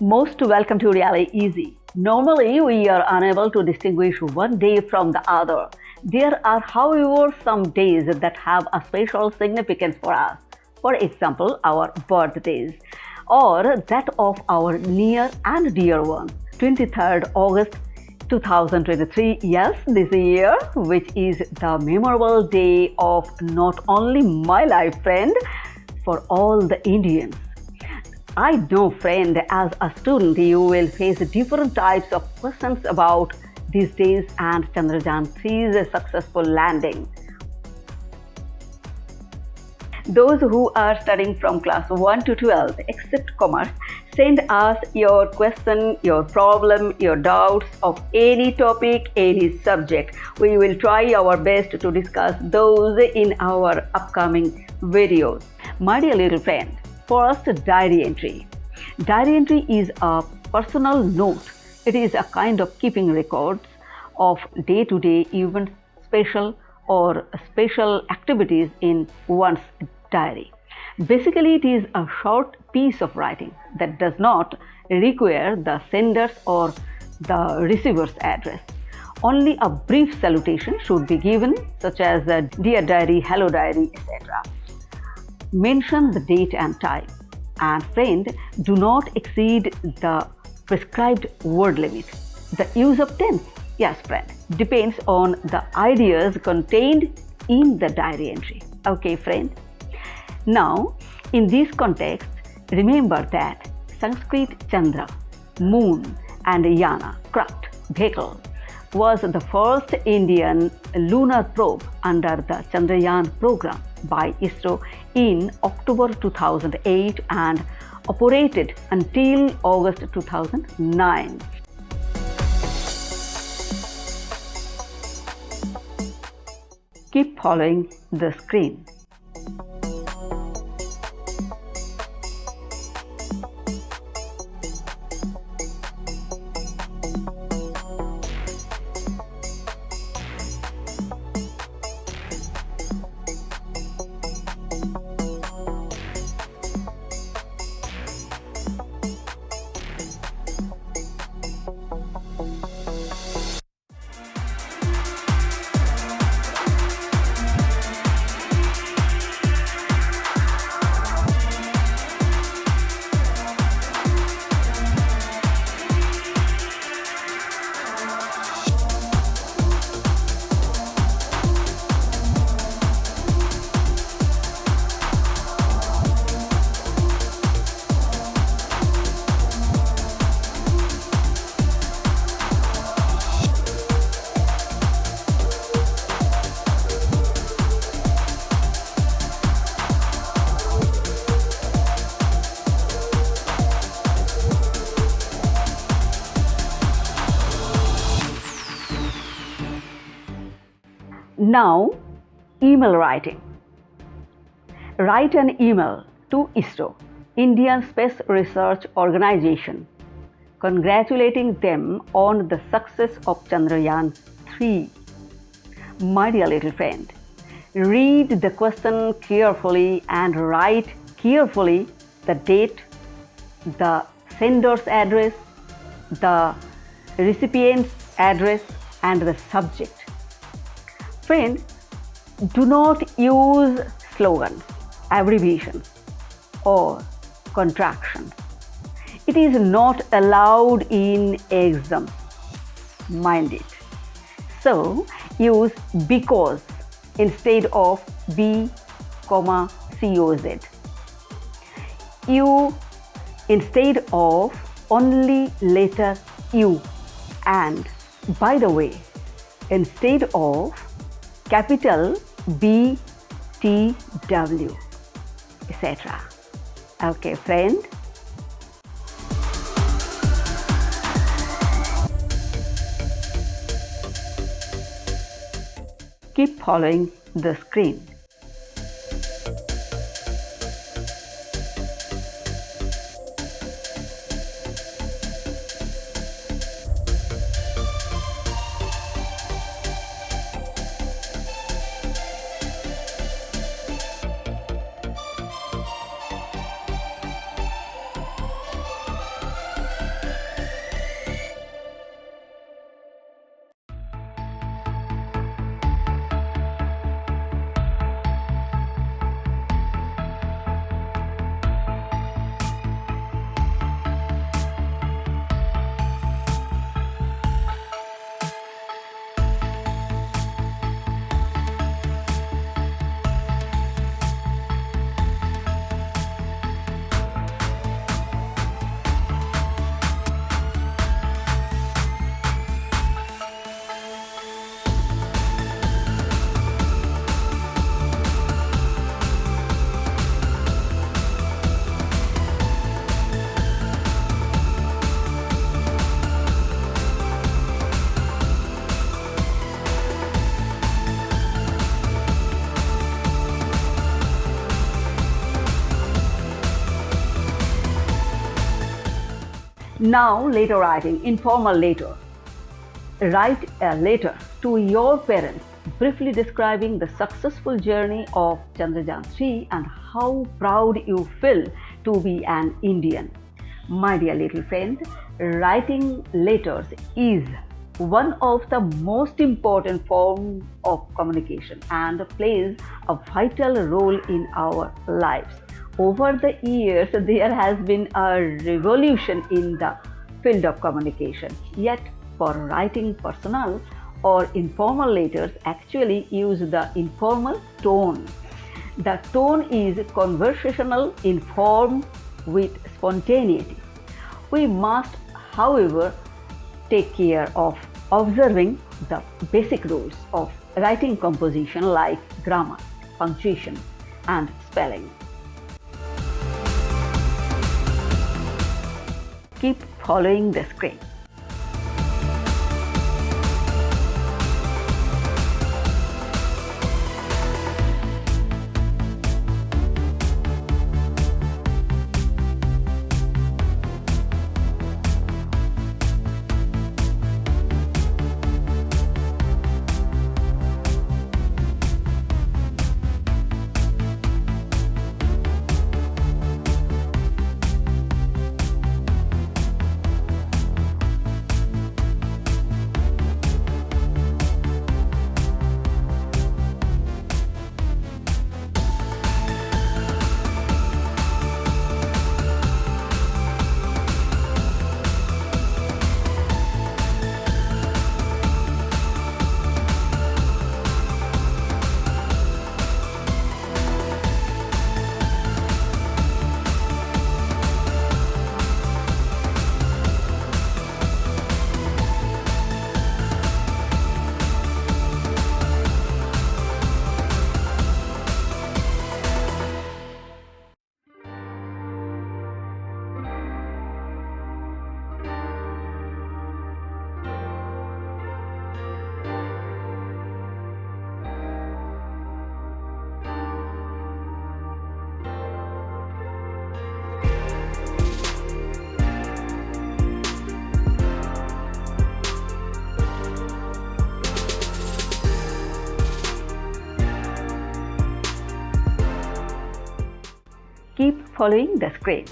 Most welcome to Really Easy. Normally, we are unable to distinguish one day from the other. There are, however, some days that have a special significance for us. For example, our birthdays, or that of our near and dear ones. 23rd August 2023, yes, this year, which is the memorable day of not only my life, friend, for all the Indians. I know, friend, as a student, you will face different types of questions about these days and Chandrayaan 3's successful landing. Those who are studying from class 1 to 12, except commerce, send us your question, your problem, your doubts of any topic, any subject. We will try our best to discuss those in our upcoming videos. My dear little friend, first, diary entry. Diary entry is a personal note. It is a kind of keeping records of day-to-day events, special activities in one's diary. Basically, it is a short piece of writing that does not require the sender's or the receiver's address. Only a brief salutation should be given, such as Dear Diary, Hello Diary, etc. Mention the date and time. And friend, do not exceed the prescribed word limit. The use of tense, yes friend, depends on the ideas contained in the diary entry. Okay friend? Now, in this context, remember that Sanskrit Chandra, moon, and Yana, craft, vehicle, was the first Indian lunar probe under the Chandrayaan program by ISRO in October 2008 and operated until August 2009. Keep following the screen. Now, email writing. Write an email to ISRO, Indian Space Research Organization, congratulating them on the success of Chandrayaan 3. My dear little friend, read the question carefully and write carefully the date, the sender's address, the recipient's address, and the subject. Friend, do not use slogans, abbreviations, or contractions. It is not allowed in exams. Mind it. So, use because instead of B, COZ. U instead of only letter U. And by the way, instead of capital B, T, W, etc. Okay, friend? Keep following the screen. Now, letter writing, informal letter. Write a letter to your parents briefly describing the successful journey of Chandrayaan 3 and how proud you feel to be an Indian. My dear little friend, writing letters is one of the most important forms of communication and plays a vital role in our lives. Over the years, there has been a revolution in the field of communication. Yet, for writing personal or informal letters, actually use the informal tone. The tone is conversational, informed with spontaneity. We must, however, take care of observing the basic rules of writing composition like grammar, punctuation, and spelling. Keep following the screen. Keep following the screen.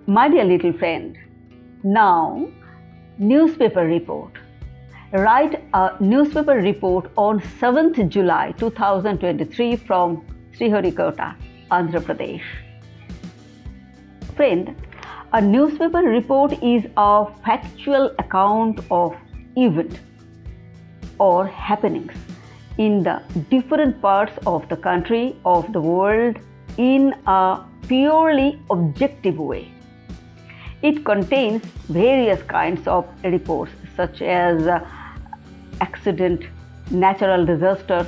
My dear little friend, now newspaper report. Write a newspaper report on 7th July 2023 from Sriharikota, Andhra Pradesh. Friend, a newspaper report is a factual account of event or happenings in the different parts of the country, of the world, in a purely objective way. It contains various kinds of reports such as accident, natural disasters,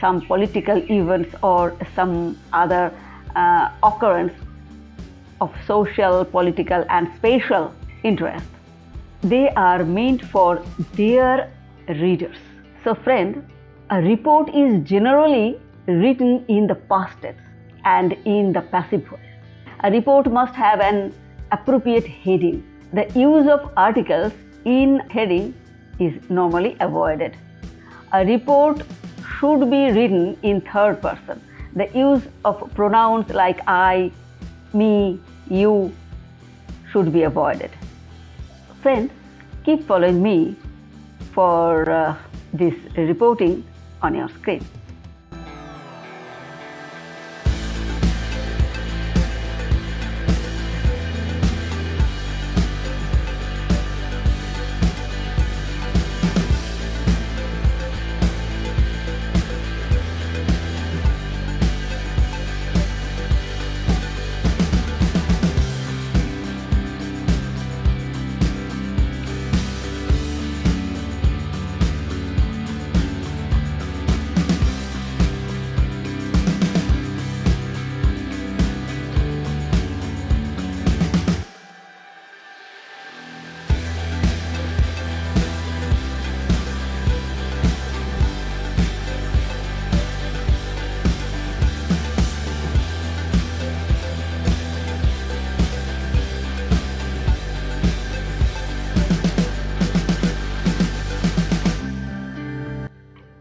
some political events or some other occurrence of social, political and spatial interest. They are meant for their readers. So friend, a report is generally written in the past tense and in the passive voice. A report must have an appropriate heading. The use of articles in heading is normally avoided. A report should be written in third person. The use of pronouns like I, me, you should be avoided. Friends, keep following me for this reporting on your screen.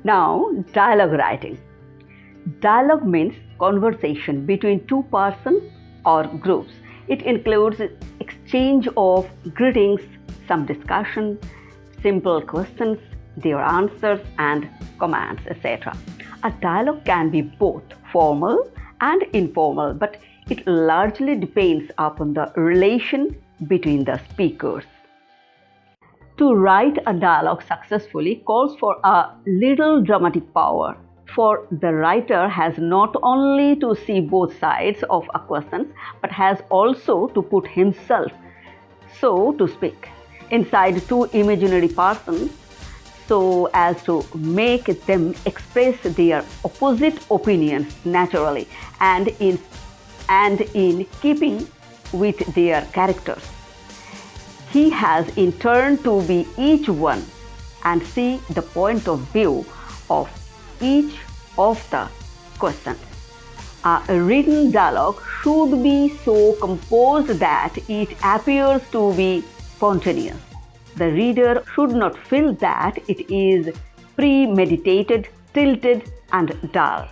Now, dialogue writing. Dialogue means conversation between two persons or groups. It includes exchange of greetings, some discussion, simple questions, their answers and comments, etc. A dialogue can be both formal and informal, but it largely depends upon the relation between the speakers. To write a dialogue successfully calls for a little dramatic power, for the writer has not only to see both sides of a question, but has also to put himself, so to speak, inside two imaginary persons so as to make them express their opposite opinions naturally and in keeping with their characters. He has in turn to be each one and see the point of view of each of the questions. A written dialogue should be so composed that it appears to be spontaneous. The reader should not feel that it is premeditated, tilted and dull.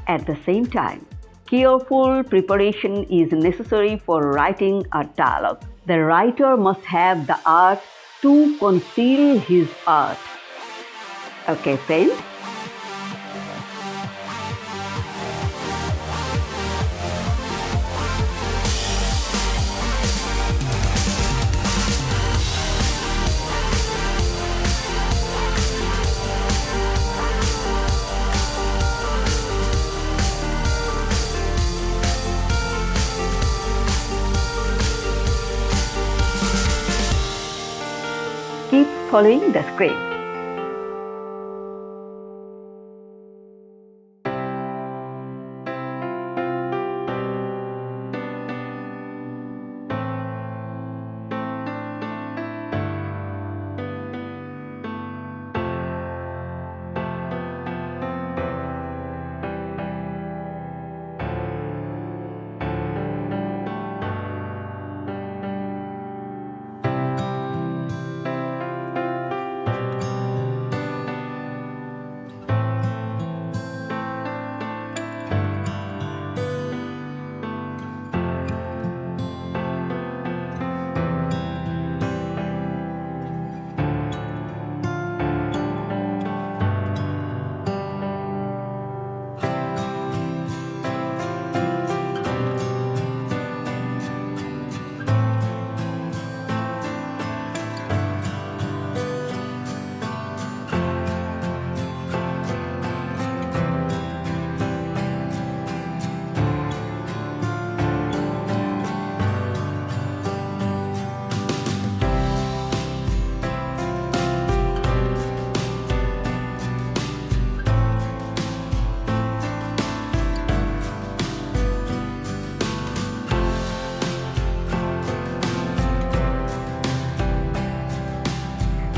At the same time, careful preparation is necessary for writing a dialogue. The writer must have the art to conceal his art. Okay, friends? Keep following the screen.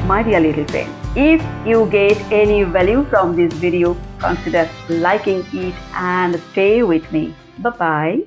My dear little friend, if you get any value from this video, consider liking it and stay with me. Bye-bye.